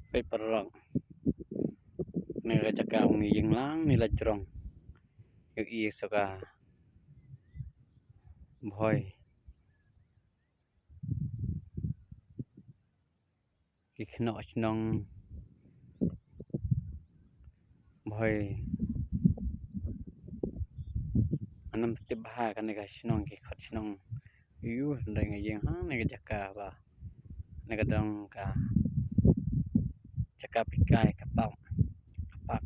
Pe perang nega cakap ni yang lang ni la jrong yu I soka boy kikno chnong boy anam tibha kan nega chnong ki khot chnong yu ndai ngai yang hang nega jaka ba nega dong ka cakap pikai kapak kapak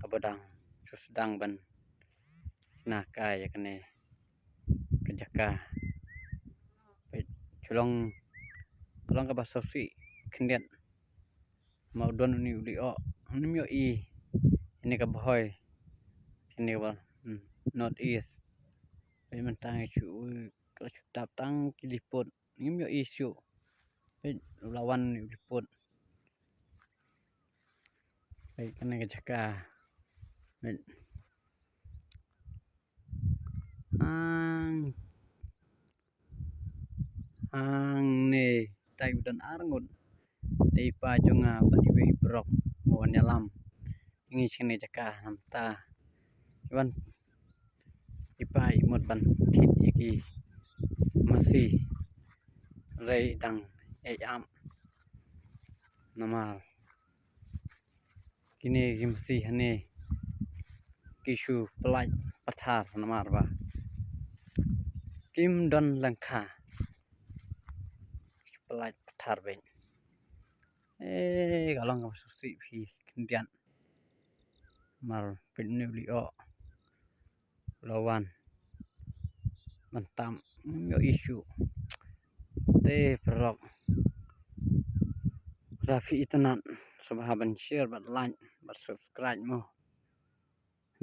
kabadang susdang ban nah kai yakne kejaka pe culong culong ka basosi kendian mau don ni uli o nim yo I ini ka boy ini ba north east pe mentang chu kalau tap tang kiliput nim yo isu pe lawan liput pe kene kejaka ang ne tai udan arngun dei pa jonga ba iwe brok mo nyalam ini sini jaka namta iwan ipa imut ban thit iki masih rei dang am namal kini masih hane kisu pelaj pathar namar ba kim don langkha pelaj pathar ben galong susi phi kendian mal pinnu li o lawan mentam yo isu te perok rafi itanan sababan share bat like bat subscribe mo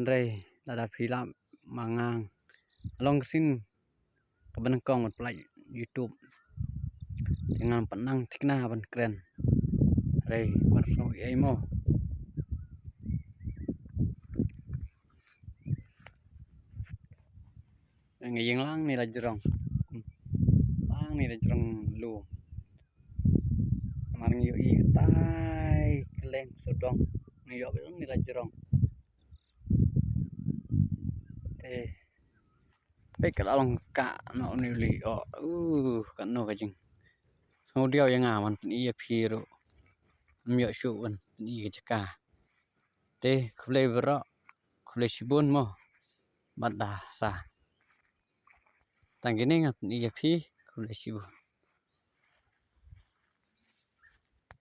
ndai lada filam mangang long sin kebenengkong bat play YouTube dengan penang tikna ban keren rei warso ai mo ngai lang ni la jrong lu marang yo I tai keleng sodong ni yo ni la jrong pe kalong ka no ni li o kan no ka jing so dio yang aman I phiro myo shu ban ni jaka te khle bro khle sibun mo bada sa tangini ngat ni phi khle sibun